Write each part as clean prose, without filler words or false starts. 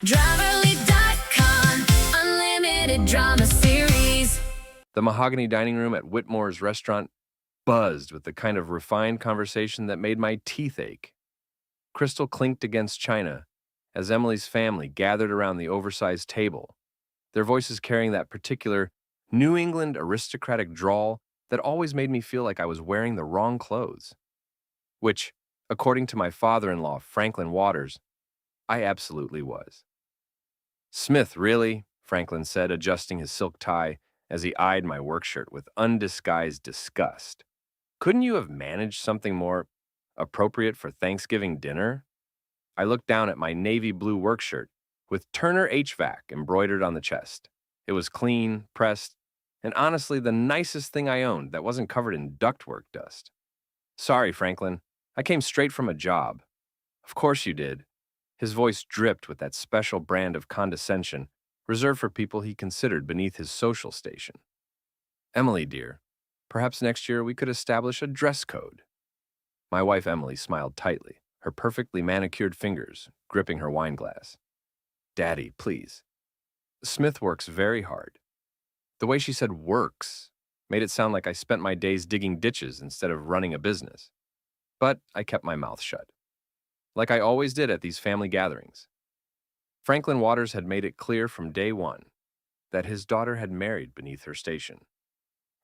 Driverly.com, unlimited drama series. The mahogany dining room at Whitmore's restaurant buzzed with the kind of refined conversation that made my teeth ache. Crystal clinked against china as Emily's family gathered around the oversized table, their voices carrying that particular New England aristocratic drawl that always made me feel like I was wearing the wrong clothes. Which, according to my father-in-law, Franklin Waters, I absolutely was. "Smith, really?" Franklin said, adjusting his silk tie as he eyed my work shirt with undisguised disgust. "Couldn't you have managed something more appropriate for Thanksgiving dinner?" I looked down at my navy blue work shirt with Turner HVAC embroidered on the chest. It was clean, pressed, and honestly the nicest thing I owned that wasn't covered in ductwork dust. "Sorry, Franklin. I came straight from a job." "Of course you did." His voice dripped with that special brand of condescension reserved for people he considered beneath his social station. "Emily, dear, perhaps next year we could establish a dress code." My wife Emily smiled tightly, her perfectly manicured fingers gripping her wine glass. "Daddy, please." "Smith works very hard." The way she said "works" made it sound like I spent my days digging ditches instead of running a business. But I kept my mouth shut, like I always did at these family gatherings. Franklin Waters had made it clear from day one that his daughter had married beneath her station,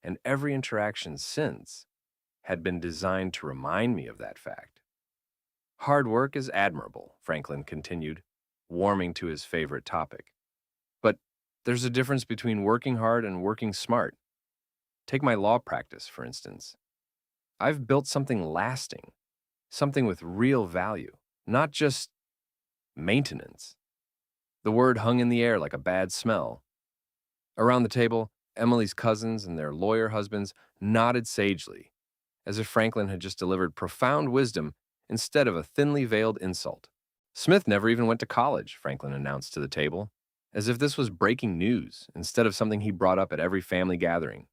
and every interaction since had been designed to remind me of that fact. "Hard work is admirable," Franklin continued, warming to his favorite topic. "But there's a difference between working hard and working smart. Take my law practice, for instance. I've built something lasting, something with real value, not just maintenance." The word hung in the air like a bad smell. Around the table, Emily's cousins and their lawyer husbands nodded sagely, as if Franklin had just delivered profound wisdom instead of a thinly veiled insult. "Smith never even went to college," Franklin announced to the table, as if this was breaking news instead of something he brought up at every family gathering.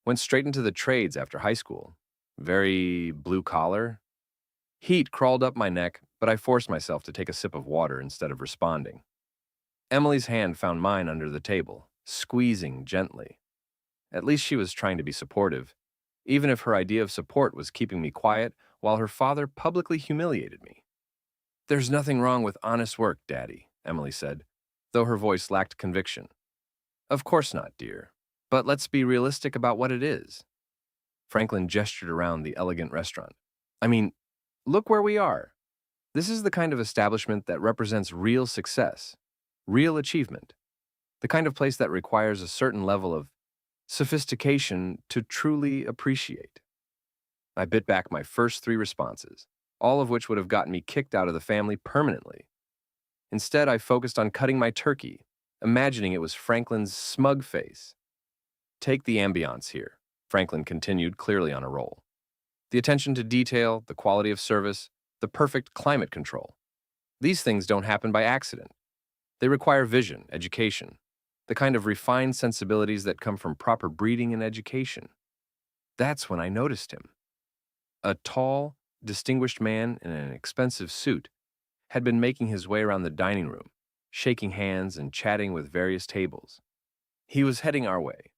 "Went straight into the trades after high school. Very blue collar." Heat crawled up my neck, but I forced myself to take a sip of water instead of responding. Emily's hand found mine under the table, squeezing gently. At least she was trying to be supportive, even if her idea of support was keeping me quiet while her father publicly humiliated me. "There's nothing wrong with honest work, Daddy," Emily said, though her voice lacked conviction. "Of course not, dear. But let's be realistic about what it is." Franklin gestured around the elegant restaurant. "I mean, look where we are. This is the kind of establishment that represents real success, real achievement, the kind of place that requires a certain level of sophistication to truly appreciate." I bit back my first 3 responses, all of which would have gotten me kicked out of the family permanently. Instead, I focused on cutting my turkey, imagining it was Franklin's smug face. "Take the ambiance here," Franklin continued, clearly on a roll. "The attention to detail, the quality of service, the perfect climate control. These things don't happen by accident. They require vision, education, the kind of refined sensibilities that come from proper breeding and education." That's when I noticed him. A tall, distinguished man in an expensive suit had been making his way around the dining room, shaking hands and chatting with various tables. He was heading our way,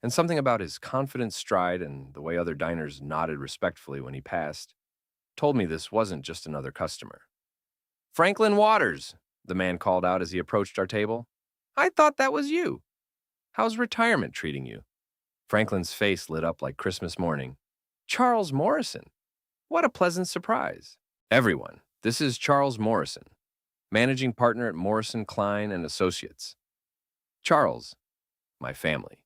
and something about his confident stride and the way other diners nodded respectfully when he passed told me this wasn't just another customer. "Franklin Waters," the man called out as he approached our table. "I thought that was you. How's retirement treating you?" Franklin's face lit up like Christmas morning. "Charles Morrison. What a pleasant surprise." "Everyone, this is Charles Morrison, managing partner at Morrison, Klein and Associates." "Charles, my family."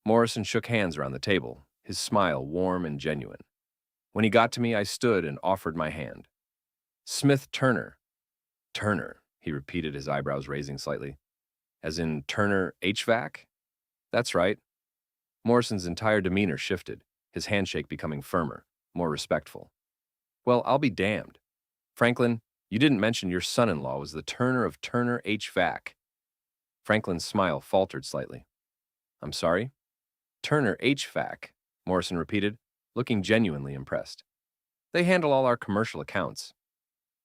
Morrison shook hands around the table, his smile warm and genuine. When he got to me, I stood and offered my hand. "Smith Turner." "Turner," he repeated, his eyebrows raising slightly. "As in Turner HVAC?" "That's right." Morrison's entire demeanor shifted, his handshake becoming firmer, more respectful. "Well, I'll be damned. Franklin, you didn't mention your son-in-law was the Turner of Turner HVAC." Franklin's smile faltered slightly. "I'm sorry?" "Turner HVAC," Morrison repeated, looking genuinely impressed. "They handle all our commercial accounts."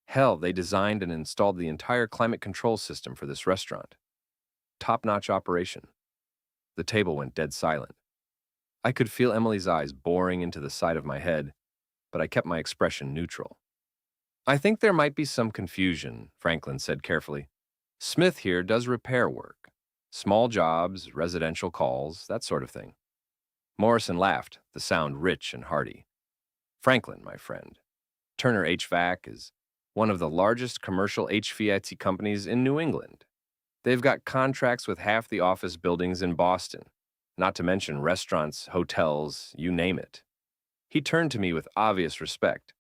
Hell, they designed and installed the entire climate control system for this restaurant. Top-notch operation. The table went dead silent. I could feel Emily's eyes boring into the side of my head, but I kept my expression neutral. I think there might be some confusion, Franklin said carefully. Smith here does repair work. Small jobs, residential calls, that sort of thing. Morrison laughed, the sound rich and hearty. Franklin, my friend. Turner HVAC is one of the largest commercial HVAC companies in New England. They've got contracts with half the office buildings in Boston, not to mention restaurants, hotels, you name it. He turned to me with obvious respect.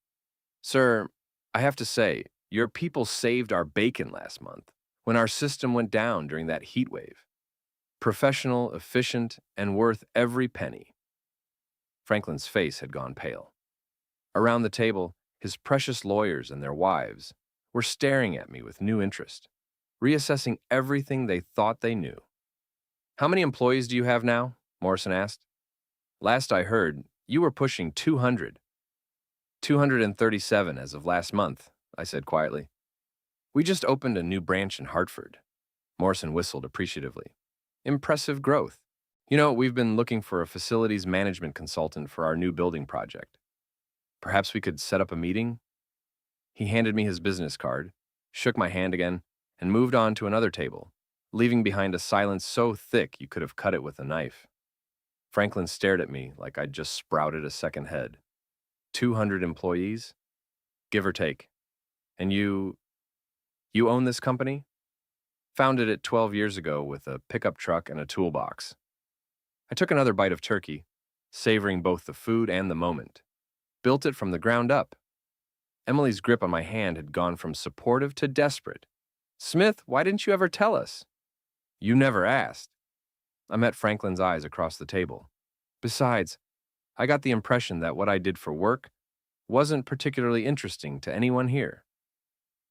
Sir, I have to say, your people saved our bacon last month when our system went down during that heat wave. Professional, efficient, and worth every penny. Franklin's face had gone pale. Around the table, his precious lawyers and their wives were staring at me with new interest, reassessing everything they thought they knew. How many employees do you have now? Morrison asked. Last I heard, you were pushing 200. 237 as of last month, I said quietly. We just opened a new branch in Hartford. Morrison whistled appreciatively. Impressive growth. You know, we've been looking for a facilities management consultant for our new building project. Perhaps we could set up a meeting? He handed me his business card, shook my hand again, and moved on to another table, leaving behind a silence so thick you could have cut it with a knife. Franklin stared at me like I'd just sprouted a second head. 200 employees? Give or take. And you own this company? Founded it 12 years ago with a pickup truck and a toolbox. I took another bite of turkey, savoring both the food and the moment. Built it from the ground up. Emily's grip on my hand had gone from supportive to desperate. Smith, why didn't you ever tell us? You never asked. I met Franklin's eyes across the table. Besides, I got the impression that what I did for work wasn't particularly interesting to anyone here.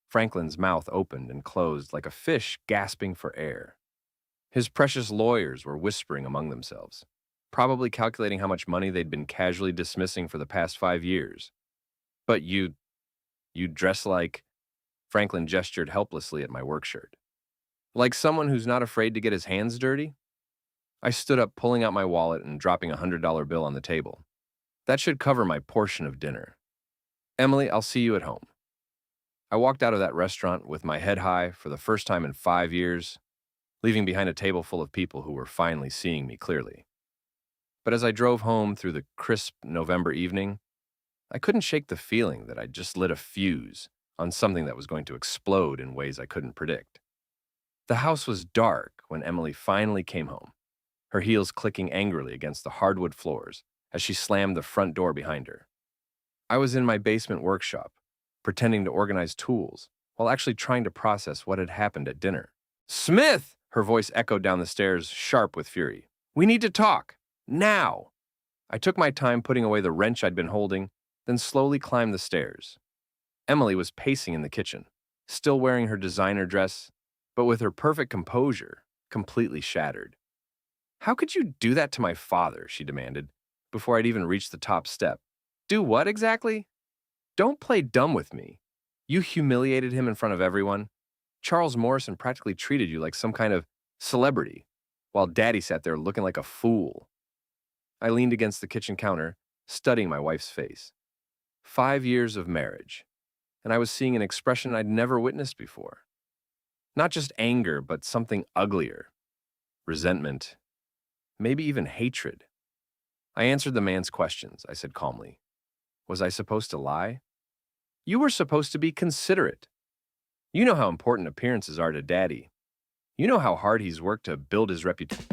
Franklin's mouth opened and closed like a fish gasping for air. His precious lawyers were whispering among themselves, probably calculating how much money they'd been casually dismissing for the past 5 years. But you dress like... Franklin gestured helplessly at my work shirt. Like someone who's not afraid to get his hands dirty? I stood up, pulling out my wallet and dropping a $100 bill on the table. That should cover my portion of dinner. Emily, I'll see you at home. I walked out of that restaurant with my head high for the first time in 5 years, leaving behind a table full of people who were finally seeing me clearly. But as I drove home through the crisp November evening, I couldn't shake the feeling that I'd just lit a fuse on something that was going to explode in ways I couldn't predict. The house was dark when Emily finally came home, her heels clicking angrily against the hardwood floors as she slammed the front door behind her. I was in my basement workshop, pretending to organize tools, while actually trying to process what had happened at dinner. Smith! Her voice echoed down the stairs, sharp with fury. We need to talk. Now! I took my time putting away the wrench I'd been holding, then slowly climbed the stairs. Emily was pacing in the kitchen, still wearing her designer dress, but with her perfect composure completely shattered. How could you do that to my father, she demanded, before I'd even reached the top step. Do what exactly? Don't play dumb with me. You humiliated him in front of everyone. Charles Morrison practically treated you like some kind of celebrity, while Daddy sat there looking like a fool. I leaned against the kitchen counter, studying my wife's face. 5 years of marriage, and I was seeing an expression I'd never witnessed before. Not just anger, but something uglier. Resentment. Maybe even hatred. I answered the man's questions, I said calmly. Was I supposed to lie? You were supposed to be considerate. You know how important appearances are to Daddy. You know how hard he's worked to build his reputation.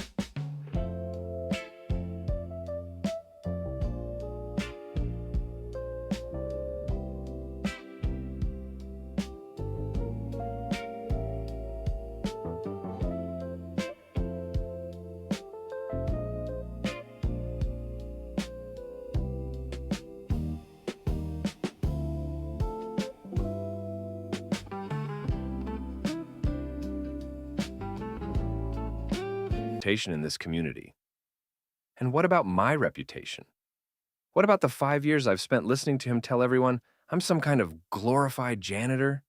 In this community. And what about my reputation? What about the 5 years I've spent listening to him tell everyone I'm some kind of glorified janitor?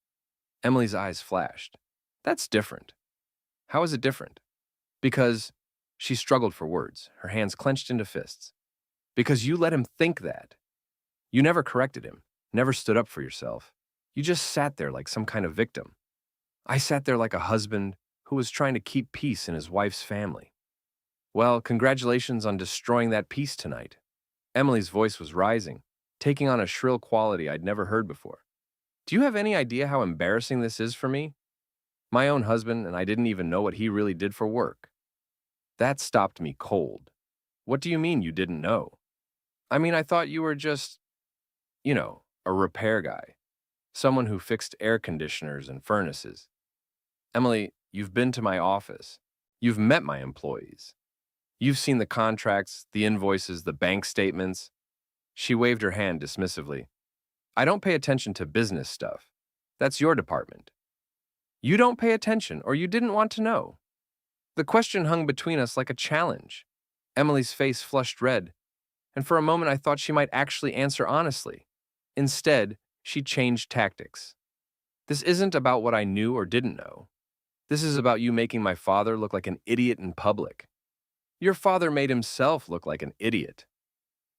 Emily's eyes flashed. That's different. How is it different? Because she struggled for words, her hands clenched into fists. Because you let him think that. You never corrected him, never stood up for yourself. You just sat there like some kind of victim. I sat there like a husband who was trying to keep peace in his wife's family. Well, congratulations on destroying that peace tonight. Emily's voice was rising, taking on a shrill quality I'd never heard before. Do you have any idea how embarrassing this is for me? My own husband, and I didn't even know what he really did for work. That stopped me cold. What do you mean you didn't know? I mean, I thought you were just, a repair guy. Someone who fixed air conditioners and furnaces. Emily, you've been to my office. You've met my employees. You've seen the contracts, the invoices, the bank statements. She waved her hand dismissively. I don't pay attention to business stuff. That's your department. You don't pay attention, or you didn't want to know. The question hung between us like a challenge. Emily's face flushed red, and for a moment I thought she might actually answer honestly. Instead, she changed tactics. This isn't about what I knew or didn't know. This is about you making my father look like an idiot in public. Your father made himself look like an idiot.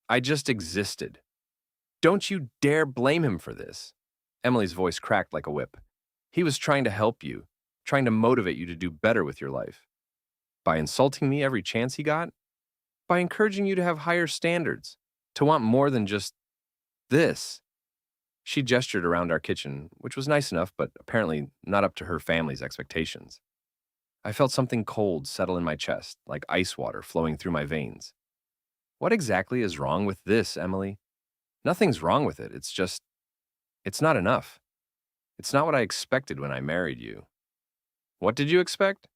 I just existed. Don't you dare blame him for this. Emily's voice cracked like a whip. He was trying to help you, trying to motivate you to do better with your life. By insulting me every chance he got? By encouraging you to have higher standards, to want more than just this. She gestured around our kitchen, which was nice enough, but apparently not up to her family's expectations. I felt something cold settle in my chest, like ice water flowing through my veins. What exactly is wrong with this, Emily? Nothing's wrong with it. It's not enough. It's not what I expected when I married you. What did you expect?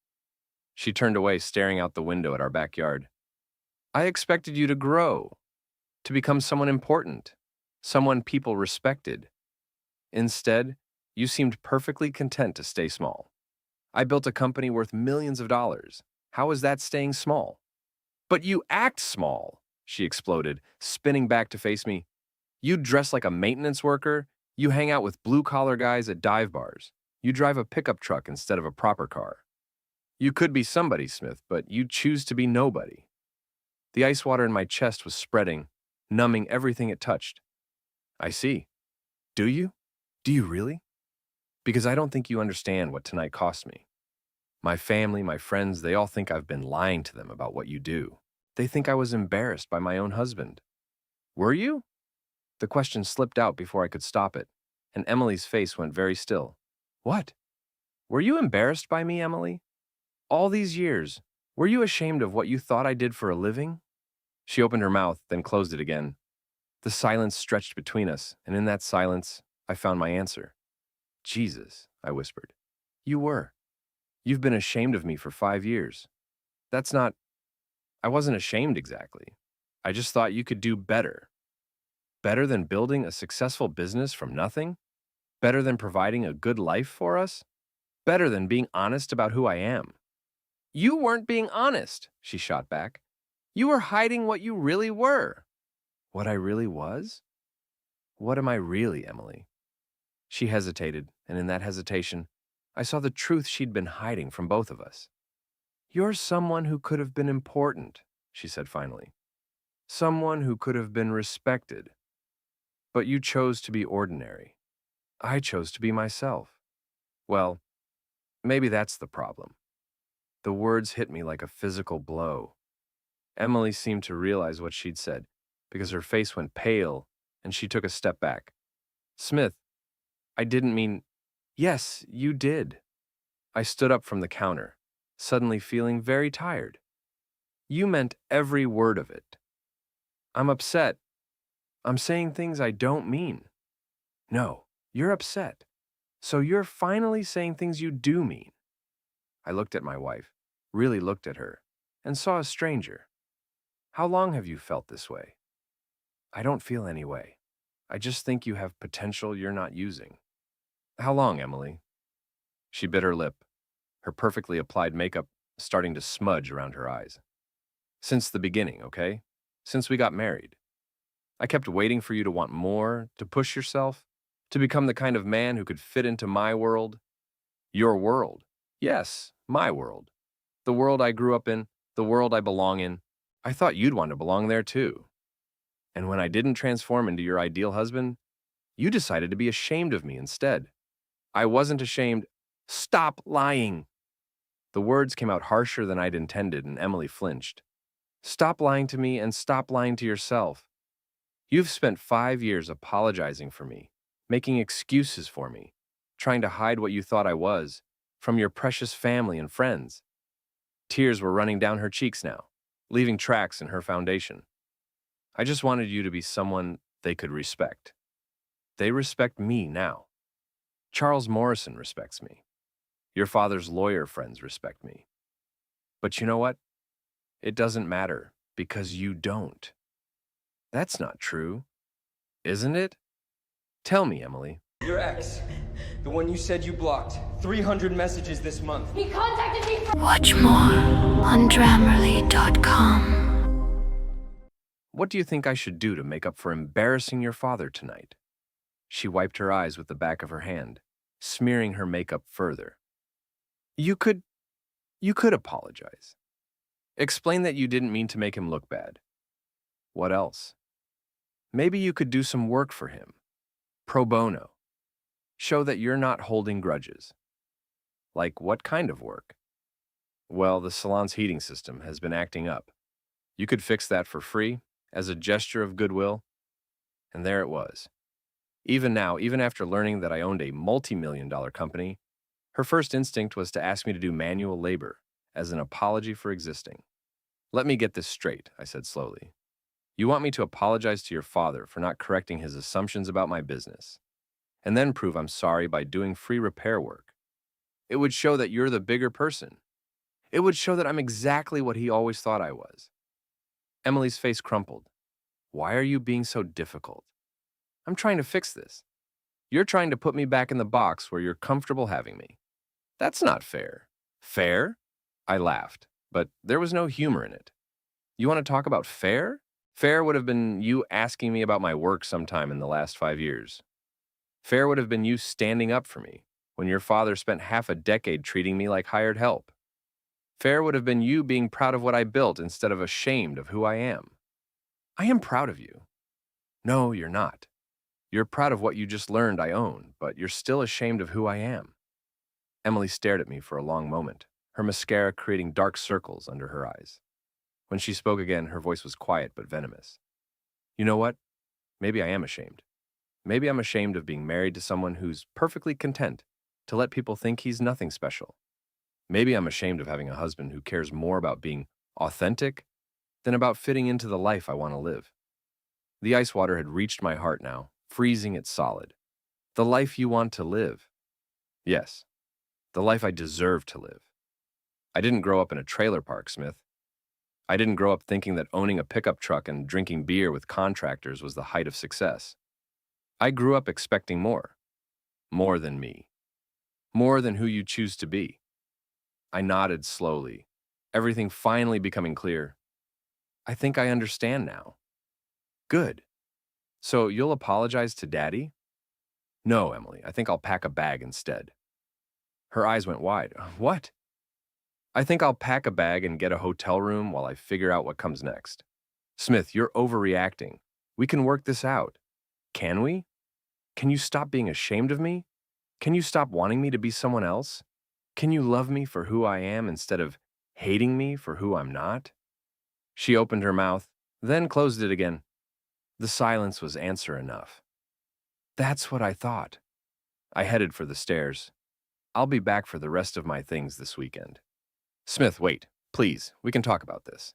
She turned away, staring out the window at our backyard. I expected you to grow, to become someone important, someone people respected. Instead, you seemed perfectly content to stay small. I built a company worth millions of dollars. How is that staying small? But you act small, she exploded, spinning back to face me. You dress like a maintenance worker. You hang out with blue-collar guys at dive bars. You drive a pickup truck instead of a proper car. You could be somebody, Smith, but you choose to be nobody. The ice water in my chest was spreading, numbing everything it touched. I see. Do you? Do you really? Because I don't think you understand what tonight cost me. My family, my friends, they all think I've been lying to them about what you do. They think I was embarrassed by my own husband. Were you? The question slipped out before I could stop it, and Emily's face went very still. What? Were you embarrassed by me, Emily? All these years, were you ashamed of what you thought I did for a living? She opened her mouth, then closed it again. The silence stretched between us, and in that silence, I found my answer. Jesus, I whispered. You were. You've been ashamed of me for 5 years. I wasn't ashamed exactly. I just thought you could do better. Better than building a successful business from nothing? Better than providing a good life for us? Better than being honest about who I am? You weren't being honest, she shot back. You were hiding what you really were. What I really was? What am I really, Emily? She hesitated, and in that hesitation, I saw the truth she'd been hiding from both of us. You're someone who could have been important, she said finally. Someone who could have been respected. But you chose to be ordinary. I chose to be myself. Well, maybe that's the problem. The words hit me like a physical blow. Emily seemed to realize what she'd said, because her face went pale and she took a step back. Smith, I didn't mean... Yes, you did. I stood up from the counter, suddenly feeling very tired. You meant every word of it. I'm upset. I'm saying things I don't mean. No, you're upset. So you're finally saying things you do mean. I looked at my wife, really looked at her, and saw a stranger. How long have you felt this way? I don't feel any way. I just think you have potential you're not using. How long, Emily? She bit her lip, her perfectly applied makeup starting to smudge around her eyes. Since the beginning, okay? Since we got married. I kept waiting for you to want more, to push yourself, To become the kind of man who could fit into my world? Your world. Yes, my world. The world I grew up in, the world I belong in. I thought you'd want to belong there too. And when I didn't transform into your ideal husband, you decided to be ashamed of me instead. I wasn't ashamed. Stop lying. The words came out harsher than I'd intended, and Emily flinched. Stop lying to me and stop lying to yourself. You've spent 5 years apologizing for me, making excuses for me, trying to hide what you thought I was from your precious family and friends. Tears were running down her cheeks now, leaving tracks in her foundation. I just wanted you to be someone they could respect. They respect me now. Charles Morrison respects me. Your father's lawyer friends respect me. But you know what? It doesn't matter because you don't. That's not true, isn't it? Tell me, Emily. Your ex, the one you said you blocked, 300 messages this month. He contacted me for— Watch more on Grammarly.com. What do you think I should do to make up for embarrassing your father tonight? She wiped her eyes with the back of her hand, smearing her makeup further. You could apologize. Explain that you didn't mean to make him look bad. What else? Maybe you could do some work for him. Pro bono. Show that you're not holding grudges. Like what kind of work? Well, the salon's heating system has been acting up. You could fix that for free, as a gesture of goodwill. And there it was. Even now, even after learning that I owned a multi-million-dollar company, her first instinct was to ask me to do manual labor as an apology for existing. Let me get this straight, I said slowly. You want me to apologize to your father for not correcting his assumptions about my business, and then prove I'm sorry by doing free repair work. It would show that you're the bigger person. It would show that I'm exactly what he always thought I was. Emily's face crumpled. Why are you being so difficult? I'm trying to fix this. You're trying to put me back in the box where you're comfortable having me. That's not fair. Fair? I laughed, but there was no humor in it. You want to talk about fair? Fair would have been you asking me about my work sometime in the last 5 years. Fair would have been you standing up for me when your father spent half a decade treating me like hired help. Fair would have been you being proud of what I built instead of ashamed of who I am. I am proud of you. No, you're not. You're proud of what you just learned I own, but you're still ashamed of who I am. Emily stared at me for a long moment, her mascara creating dark circles under her eyes. When she spoke again, her voice was quiet but venomous. You know what? Maybe I am ashamed. Maybe I'm ashamed of being married to someone who's perfectly content to let people think he's nothing special. Maybe I'm ashamed of having a husband who cares more about being authentic than about fitting into the life I want to live. The ice water had reached my heart now, freezing it solid. The life you want to live. Yes, the life I deserve to live. I didn't grow up in a trailer park, Smith. I didn't grow up thinking that owning a pickup truck and drinking beer with contractors was the height of success. I grew up expecting more. More than me. More than who you choose to be. I nodded slowly, everything finally becoming clear. I think I understand now. Good. So you'll apologize to Daddy? No, Emily, I think I'll pack a bag instead. Her eyes went wide. What? I think I'll pack a bag and get a hotel room while I figure out what comes next. Smith, you're overreacting. We can work this out. Can we? Can you stop being ashamed of me? Can you stop wanting me to be someone else? Can you love me for who I am instead of hating me for who I'm not? She opened her mouth, then closed it again. The silence was answer enough. That's what I thought. I headed for the stairs. I'll be back for the rest of my things this weekend. Smith, wait, please, we can talk about this.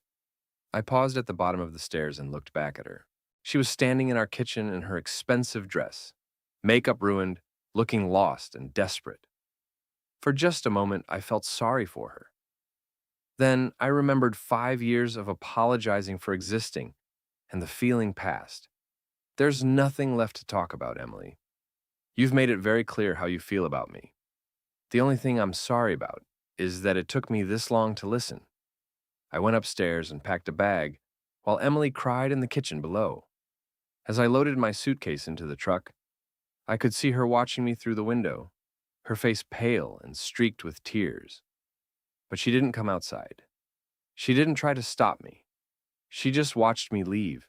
I paused at the bottom of the stairs and looked back at her. She was standing in our kitchen in her expensive dress, makeup ruined, looking lost and desperate. For just a moment, I felt sorry for her. Then I remembered 5 years of apologizing for existing, and the feeling passed. There's nothing left to talk about, Emily. You've made it very clear how you feel about me. The only thing I'm sorry about is that it took me this long to listen. I went upstairs and packed a bag, while Emily cried in the kitchen below. As I loaded my suitcase into the truck, I could see her watching me through the window, her face pale and streaked with tears. But she didn't come outside. She didn't try to stop me. She just watched me leave,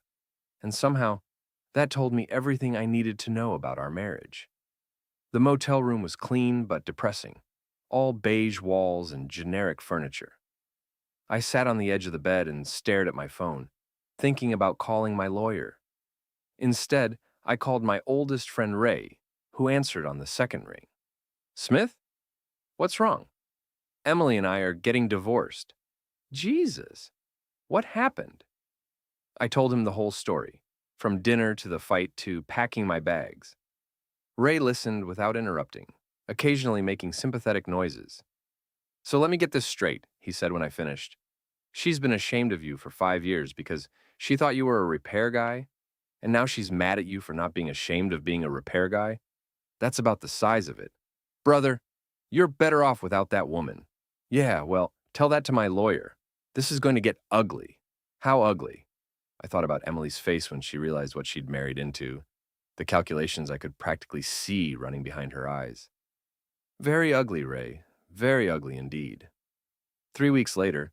and somehow that told me everything I needed to know about our marriage. The motel room was clean but depressing, all beige walls and generic furniture. I sat on the edge of the bed and stared at my phone, thinking about calling my lawyer. Instead, I called my oldest friend Ray, who answered on the second ring. Smith? What's wrong? Emily and I are getting divorced. Jesus, what happened? I told him the whole story, from dinner to the fight to packing my bags. Ray listened without interrupting, occasionally making sympathetic noises. So let me get this straight, he said when I finished. She's been ashamed of you for 5 years because she thought you were a repair guy, and now she's mad at you for not being ashamed of being a repair guy? That's about the size of it. Brother, you're better off without that woman. Yeah, well, tell that to my lawyer. This is going to get ugly. How ugly? I thought about Emily's face when she realized what she'd married into, the calculations I could practically see running behind her eyes. Very ugly, Ray. Very ugly indeed. 3 weeks later,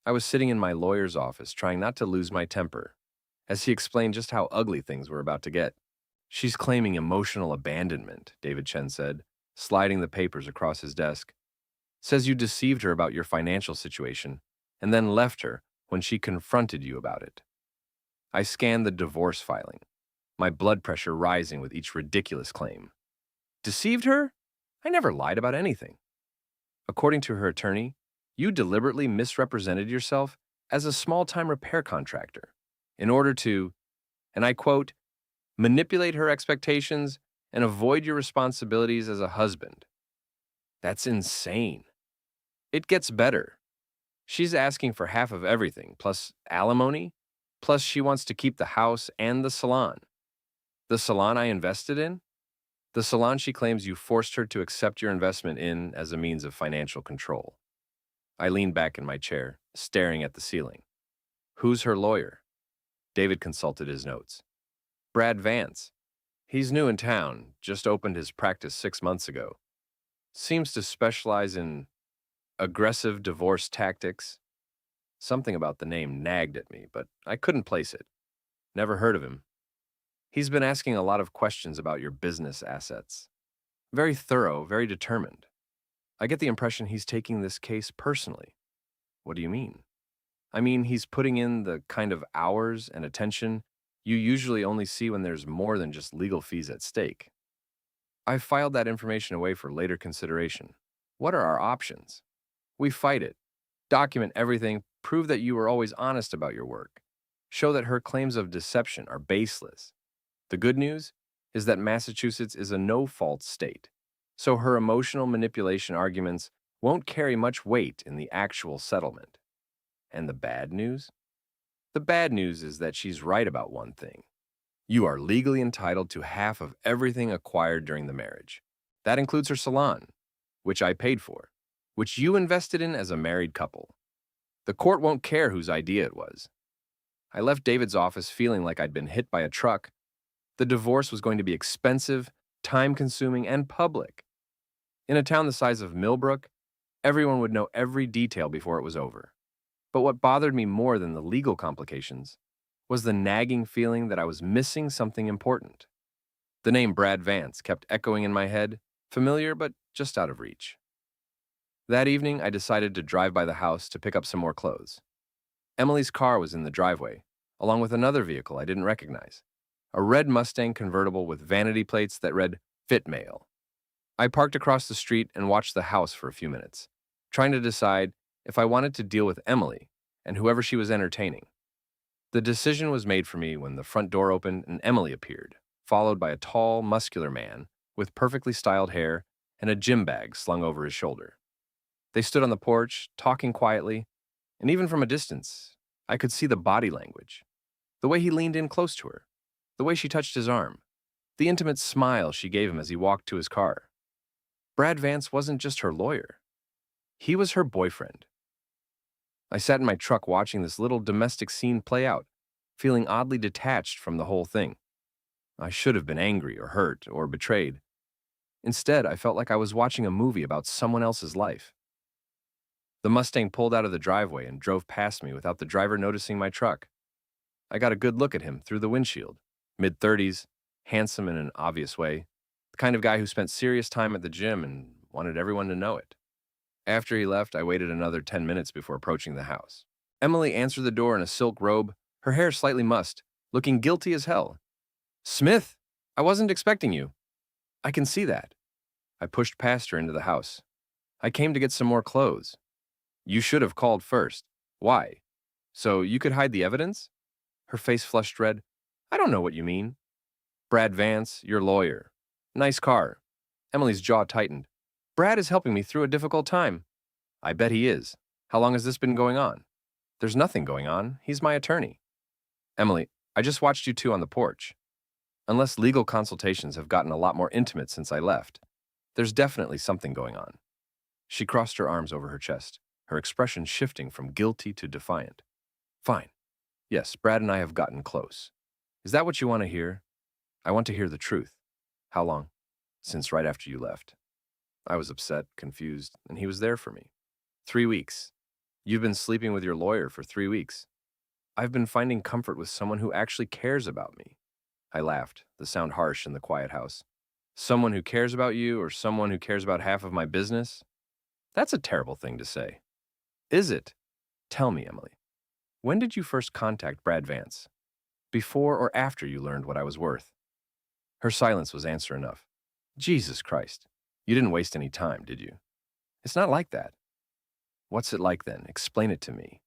I was sitting in my lawyer's office trying not to lose my temper, as he explained just how ugly things were about to get. She's claiming emotional abandonment, David Chen said, sliding the papers across his desk. Says you deceived her about your financial situation and then left her when she confronted you about it. I scanned the divorce filing, my blood pressure rising with each ridiculous claim. Deceived her? I never lied about anything. According to her attorney, you deliberately misrepresented yourself as a small-time repair contractor in order to, and I quote, manipulate her expectations and avoid your responsibilities as a husband. That's insane. It gets better. She's asking for half of everything, plus alimony, plus she wants to keep the house and the salon. The salon I invested in? The salon she claims you forced her to accept your investment in as a means of financial control. I leaned back in my chair, staring at the ceiling. Who's her lawyer? David consulted his notes. Brad Vance. He's new in town, just opened his practice 6 months ago. Seems to specialize in aggressive divorce tactics. Something about the name nagged at me, but I couldn't place it. Never heard of him. He's been asking a lot of questions about your business assets. Very thorough, very determined. I get the impression he's taking this case personally. What do you mean? I mean, he's putting in the kind of hours and attention you usually only see when there's more than just legal fees at stake. I've filed that information away for later consideration. What are our options? We fight it. Document everything, prove that you were always honest about your work. Show that her claims of deception are baseless. The good news is that Massachusetts is a no-fault state, so her emotional manipulation arguments won't carry much weight in the actual settlement. And the bad news? The bad news is that she's right about one thing. You are legally entitled to half of everything acquired during the marriage. That includes her salon, which I paid for, which you invested in as a married couple. The court won't care whose idea it was. I left David's office feeling like I'd been hit by a truck. The divorce was going to be expensive, time-consuming, and public. In a town the size of Millbrook, everyone would know every detail before it was over. But what bothered me more than the legal complications was the nagging feeling that I was missing something important. The name Brad Vance kept echoing in my head, familiar but just out of reach. That evening, I decided to drive by the house to pick up some more clothes. Emily's car was in the driveway, along with another vehicle I didn't recognize, a red Mustang convertible with vanity plates that read Fit Mail. I parked across the street and watched the house for a few minutes, trying to decide if I wanted to deal with Emily and whoever she was entertaining. The decision was made for me when the front door opened and Emily appeared, followed by a tall, muscular man with perfectly styled hair and a gym bag slung over his shoulder. They stood on the porch, talking quietly, and even from a distance, I could see the body language, the way he leaned in close to her, the way she touched his arm, the intimate smile she gave him as he walked to his car. Brad Vance wasn't just her lawyer. He was her boyfriend. I sat in my truck watching this little domestic scene play out, feeling oddly detached from the whole thing. I should have been angry or hurt or betrayed. Instead, I felt like I was watching a movie about someone else's life. The Mustang pulled out of the driveway and drove past me without the driver noticing my truck. I got a good look at him through the windshield. Mid-30s, handsome in an obvious way, the kind of guy who spent serious time at the gym and wanted everyone to know it. After he left, I waited another 10 minutes before approaching the house. Emily answered the door in a silk robe, her hair slightly mussed, looking guilty as hell. "Smith, I wasn't expecting you." "I can see that." I pushed past her into the house. "I came to get some more clothes." "You should have called first." "Why? So you could hide the evidence?" Her face flushed red. "I don't know what you mean." "Brad Vance, your lawyer. Nice car." Emily's jaw tightened. "Brad is helping me through a difficult time." "I bet he is. How long has this been going on?" "There's nothing going on. He's my attorney." "Emily, I just watched you two on the porch. Unless legal consultations have gotten a lot more intimate since I left, there's definitely something going on." She crossed her arms over her chest, her expression shifting from guilty to defiant. "Fine. Yes, Brad and I have gotten close. Is that what you want to hear?" "I want to hear the truth." "How long?" "Since right after you left." I was upset, confused, and he was there for me. 3 weeks. "You've been sleeping with your lawyer for 3 weeks." "I've been finding comfort with someone who actually cares about me." I laughed, the sound harsh in the quiet house. "Someone who cares about you or someone who cares about half of my business? That's a terrible thing to say." "Is it?" "Tell me, Emily. When did you first contact Brad Vance? Before or after you learned what I was worth?" Her silence was answer enough. "Jesus Christ. You didn't waste any time, did you?" "It's not like that." "What's it like then? Explain it to me."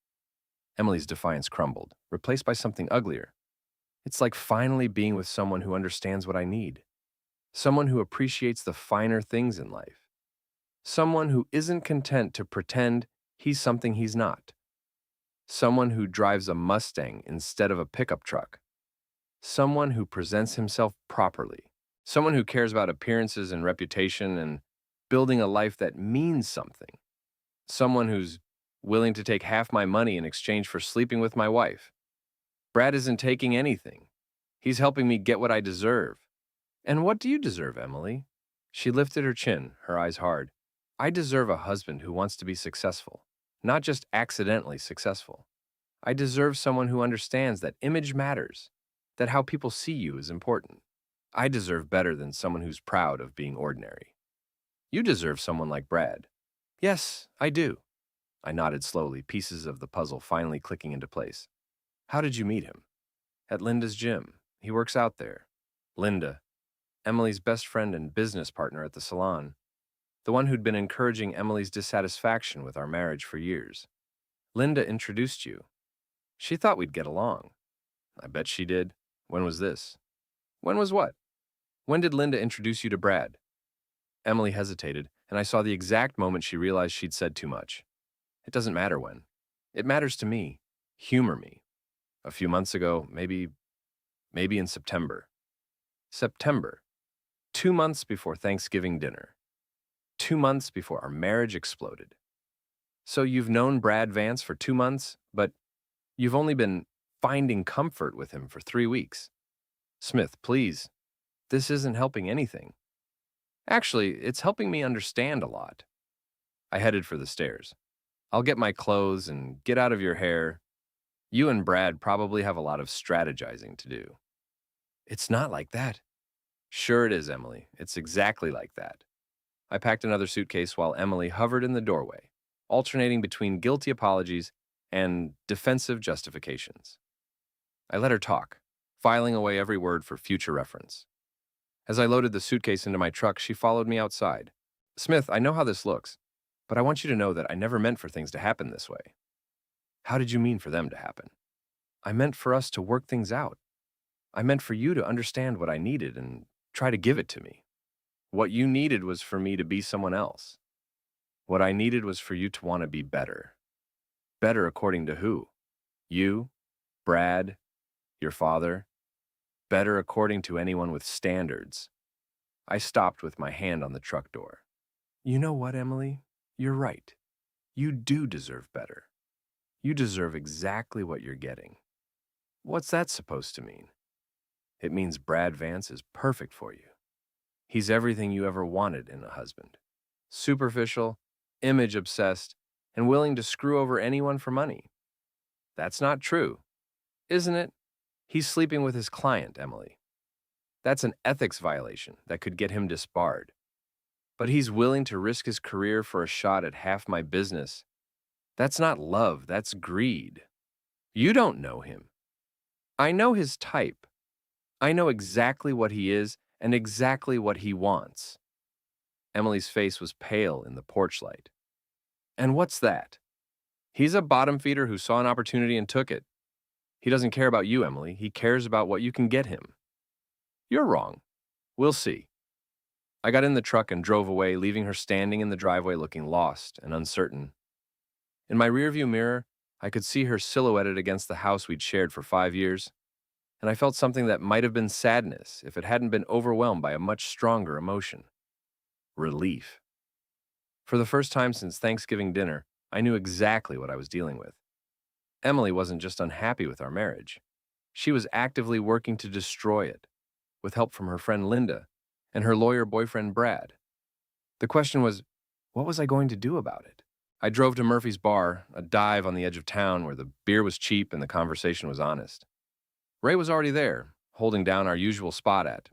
Emily's defiance crumbled, replaced by something uglier. "It's like finally being with someone who understands what I need. Someone who appreciates the finer things in life. Someone who isn't content to pretend he's something he's not. Someone who drives a Mustang instead of a pickup truck. Someone who presents himself properly. Someone who cares about appearances and reputation and building a life that means something. Someone who's willing to take half my money in exchange for sleeping with my wife. Brad isn't taking anything. He's helping me get what I deserve." "And what do you deserve, Emily?" She lifted her chin, her eyes hard. "I deserve a husband who wants to be successful, not just accidentally successful. I deserve someone who understands that image matters, that how people see you is important. I deserve better than someone who's proud of being ordinary." "You deserve someone like Brad." "Yes, I do." I nodded slowly, pieces of the puzzle finally clicking into place. "How did you meet him?" "At Linda's gym. He works out there." Linda, Emily's best friend and business partner at the salon, the one who'd been encouraging Emily's dissatisfaction with our marriage for years. "Linda introduced you. She thought we'd get along." "I bet she did. When was this?" "When was what?" "When did Linda introduce you to Brad?" Emily hesitated, and I saw the exact moment she realized she'd said too much. "It doesn't matter when. It matters to me. Humor me. A few months ago, maybe in September." September. 2 months before Thanksgiving dinner. 2 months before our marriage exploded. "So you've known Brad Vance for 2 months, but you've only been finding comfort with him for 3 weeks." "Smith, please. This isn't helping anything." "Actually, it's helping me understand a lot." I headed for the stairs. "I'll get my clothes and get out of your hair. You and Brad probably have a lot of strategizing to do." "It's not like that." "Sure it is, Emily. It's exactly like that." I packed another suitcase while Emily hovered in the doorway, alternating between guilty apologies and defensive justifications. I let her talk, filing away every word for future reference. As I loaded the suitcase into my truck, she followed me outside. "Smith, I know how this looks, but I want you to know that I never meant for things to happen this way." "How did you mean for them to happen?" "I meant for us to work things out. I meant for you to understand what I needed and try to give it to me. What you needed was for me to be someone else. What I needed was for you to want to be better." "Better according to who?" "You, Brad, your father. Better according to anyone with standards." I stopped with my hand on the truck door. "You know what, Emily? You're right. You do deserve better. You deserve exactly what you're getting." "What's that supposed to mean?" It means Brad Vance is perfect for you. He's everything you ever wanted in a husband. Superficial, image obsessed, and willing to screw over anyone for money. That's not true, isn't it? He's sleeping with his client, Emily. That's an ethics violation that could get him disbarred. But he's willing to risk his career for a shot at half my business. That's not love, that's greed. You don't know him. I know his type. I know exactly what he is and exactly what he wants. Emily's face was pale in the porch light. And what's that? He's a bottom feeder who saw an opportunity and took it. He doesn't care about you, Emily. He cares about what you can get him. You're wrong. We'll see. I got in the truck and drove away, leaving her standing in the driveway looking lost and uncertain. In my rearview mirror, I could see her silhouetted against the house we'd shared for 5 years, and I felt something that might have been sadness if it hadn't been overwhelmed by a much stronger emotion. Relief. For the first time since Thanksgiving dinner, I knew exactly what I was dealing with. Emily wasn't just unhappy with our marriage. She was actively working to destroy it, with help from her friend Linda and her lawyer boyfriend Brad. The question was, what was I going to do about it? I drove to Murphy's Bar, a dive on the edge of town where the beer was cheap and the conversation was honest. Ray was already there, holding down our usual spot at